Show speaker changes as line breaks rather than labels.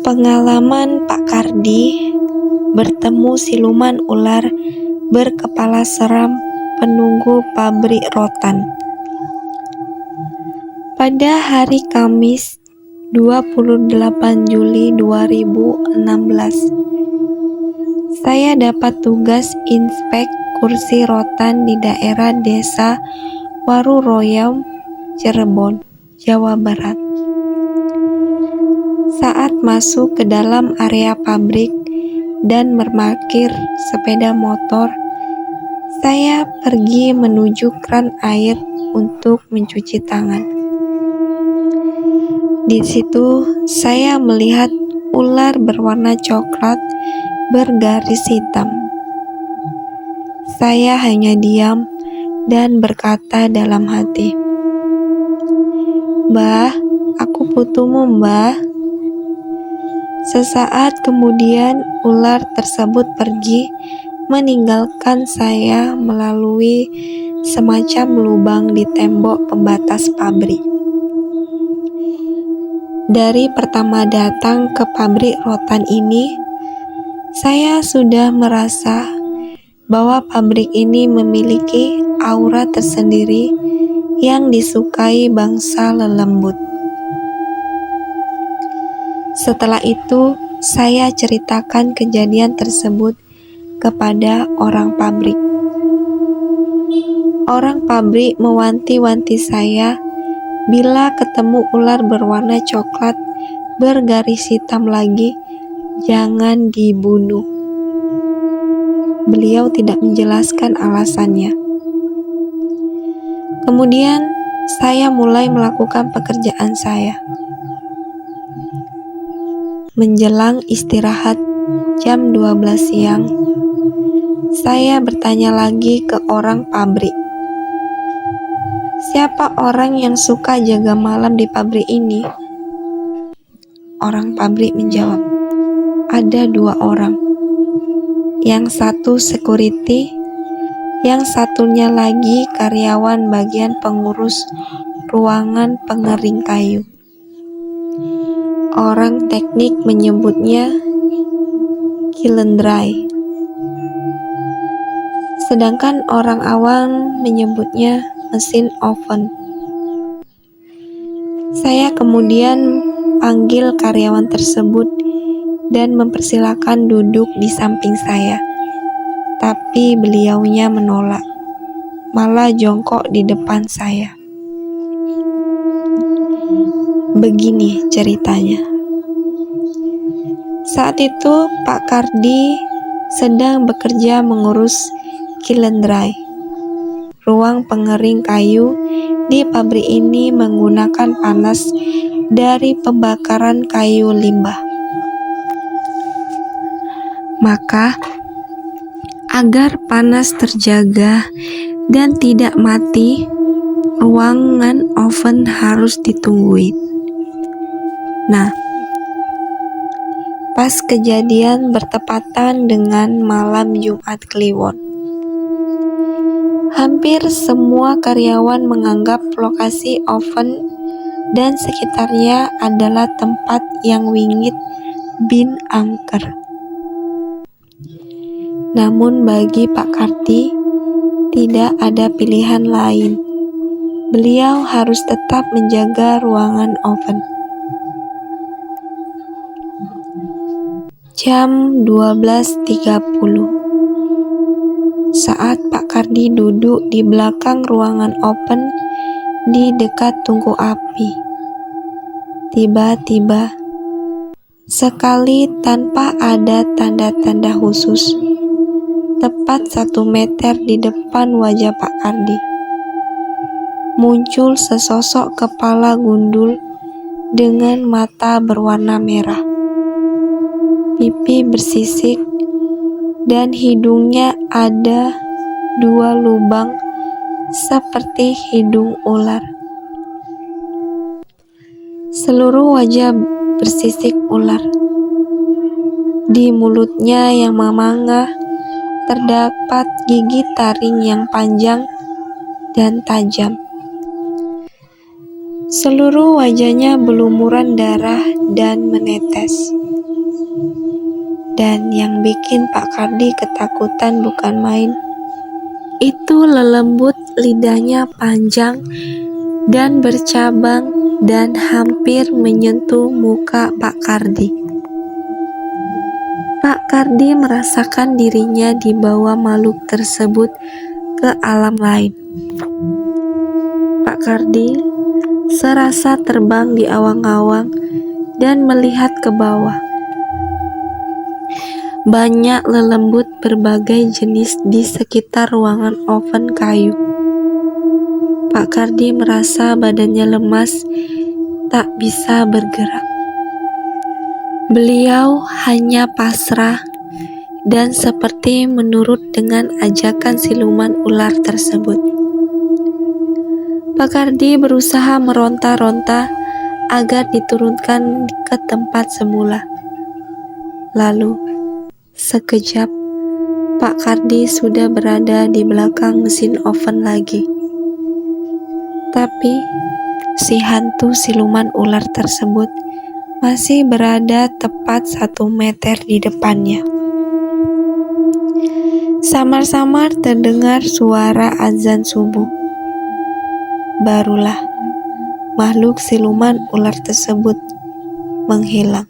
Pengalaman Pak Kardi bertemu siluman ular berkepala seram penunggu pabrik rotan. Pada hari Kamis 28 Juli 2016, saya dapat tugas inspek kursi rotan di daerah Desa Waruroyong, Cirebon, Jawa Barat. Saat masuk ke dalam area pabrik dan berparkir sepeda motor, saya pergi menuju keran air untuk mencuci tangan. Di situ saya melihat ular berwarna coklat bergaris hitam. Saya hanya diam dan berkata dalam hati, "Mbah, aku putumu, Mbah." Sesaat kemudian ular tersebut pergi meninggalkan saya melalui semacam lubang di tembok pembatas pabrik. Dari pertama datang ke pabrik rotan ini, saya sudah merasa bahwa pabrik ini memiliki aura tersendiri yang disukai bangsa lelembut. Setelah itu, saya ceritakan kejadian tersebut kepada orang pabrik. Orang pabrik mewanti-wanti saya bila ketemu ular berwarna coklat bergaris hitam lagi, jangan dibunuh. Beliau tidak menjelaskan alasannya. Kemudian, saya mulai melakukan pekerjaan saya. Menjelang istirahat jam 12 siang, saya bertanya lagi ke orang pabrik, "Siapa orang yang suka jaga malam di pabrik ini?" Orang pabrik menjawab, "Ada 2 orang. Yang satu security, yang satunya lagi karyawan bagian pengurus ruangan pengering kayu. Orang teknik menyebutnya kilendrai, sedangkan orang awam menyebutnya mesin oven." Saya kemudian panggil karyawan tersebut dan mempersilakan duduk di samping saya, tapi beliaunya menolak, malah jongkok di depan saya. Begini ceritanya. Saat itu Pak Kardi sedang bekerja mengurus kilendrai, ruang pengering kayu di pabrik ini menggunakan panas dari pembakaran kayu limbah. Maka, agar panas terjaga dan tidak mati, ruangan oven harus ditungguin. Nah, pas kejadian bertepatan dengan malam Jumat Kliwon. Hampir semua karyawan menganggap lokasi oven dan sekitarnya adalah tempat yang wingit bin angker. Namun bagi Pak Kardi, tidak ada pilihan lain. Beliau harus tetap menjaga ruangan oven. Jam 12.30, saat Pak Kardi duduk di belakang ruangan oven di dekat tungku api, tiba-tiba, sekali tanpa ada tanda-tanda khusus, tepat 1 meter di depan wajah Pak Kardi, muncul sesosok kepala gundul dengan mata berwarna merah, pipi bersisik, dan hidungnya ada 2 lubang seperti hidung ular. Seluruh wajah bersisik ular. Di mulutnya yang memangah terdapat gigi taring yang panjang dan tajam. Seluruh wajahnya berlumuran darah dan menetes. Dan yang bikin Pak Kardi ketakutan bukan main, itu lelembut lidahnya panjang dan bercabang dan hampir menyentuh muka Pak Kardi. Pak Kardi merasakan dirinya dibawa makhluk tersebut ke alam lain. Pak Kardi serasa terbang di awang-awang dan melihat ke bawah. Banyak lelembut berbagai jenis di sekitar ruangan oven kayu. Pak Kardi merasa badannya lemas, tak bisa bergerak. Beliau hanya pasrah dan seperti menurut dengan ajakan siluman ular tersebut. Pak Kardi berusaha meronta-ronta agar diturunkan ke tempat semula. Lalu, sekejap, Pak Kardi sudah berada di belakang mesin oven lagi. Tapi, si hantu siluman ular tersebut masih berada tepat 1 meter di depannya. Samar-samar terdengar suara azan subuh. Barulah makhluk siluman ular tersebut menghilang.